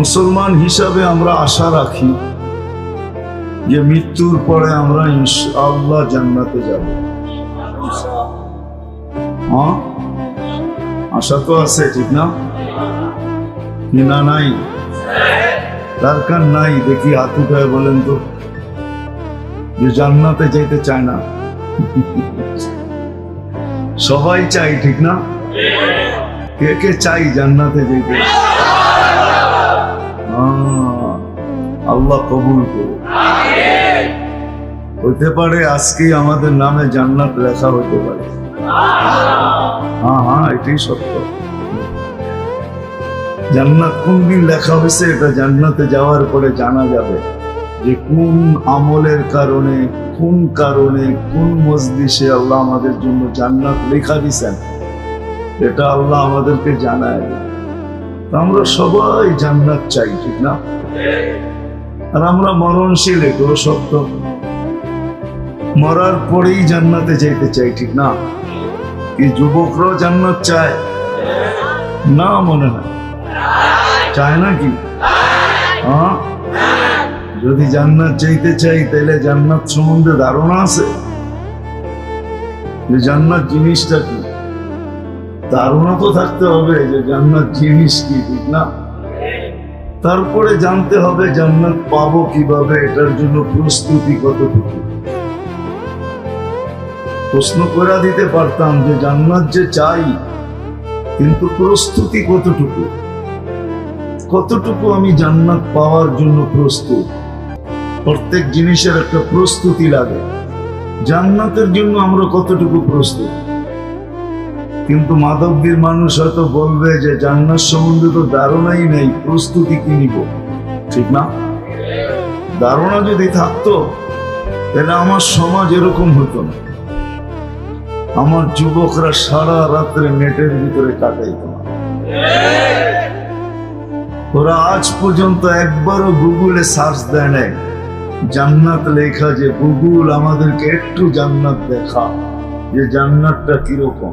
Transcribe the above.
মুসলমান হিসাবে আমরা আশা রাখি যে মৃত্যুর পরে আমরা ইনশাআল্লাহ জান্নাতে যাব। হ্যাঁ, আশা তো আছে, ঠিক না? না নাই? দরকার নাই? দেখি হাত উঠায় বলেন তো যে জান্নাতে যেতে চায় না। সবাই চাই, ঠিক না? কে কে চাই জান্নাতে যেতে? আল্লাহ কবুল করুন। হতে পারে আজকে আমাদের নামে জান্নাত লেখা হতে পারে। হ্যাঁ, এটাই সত্য। জান্নাত কোন দিন লেখা হয়েছে এটা জান্নাতে যাওয়ার পরে জানা যাবে যে কোন আমলের কারণে, কোন কারণে, কোন মজলিসে আল্লাহ আমাদের জন্য জান্নাত লেখা দিয়েছেন, এটা আল্লাহ আমাদেরকে জানায়। আমরা সবাই জান্নাত চাই, ঠিক না? আর আমরা মরণশীল, এগুলো সত্য। মরার পরেই জান্নাতে যেতে চাই, ঠিক না? কি যুবকরাও জান্নাত চায় না? মনে হয় চায় নাকি? হ্যাঁ, যদি জান্নাত চাইতে চাই তাহলে জান্নাত সম্বন্ধে ধারণা আছে যে জান্নাত জিনিসটা কি? ধারণা তো থাকতে হবে যে জান্নাত জিনিস কি, ঠিক না? তারপরে জানতে হবে জান্নাত পাবো কিভাবে, এটার জন্য প্রস্তুতি কতটুকু। প্রশ্ন করে দিতে পারতাম যে জান্নাত যে চাই, কিন্তু প্রস্তুতি কতটুকু, কতটুকু আমি জান্নাত পাওয়ার জন্য প্রস্তুত। প্রত্যেক জিনিসের একটা প্রস্তুতি লাগে। জান্নাতের জন্য আমরা কতটুকু প্রস্তুত? কিন্তু মাধবদীর মানুষ হয়তো বলবে যে জান্নাত সম্বন্ধে তো ধারণাই নেই, প্রস্তুতি কি নিব, ঠিক না? ধারণা যদি থাকতো তাহলে আমার সমাজ এরকম হতো না। আমার যুবকরা সারা রাত্রে নেটের ভিতরে কাটাইতো না। ওরা আজ পর্যন্ত একবারও গুগলে সার্চ দেয় নাই জান্নাত লেখা, যে গুগল আমাদেরকে একটু জান্নাত দেখা, যে জান্নাতটা কিরকম।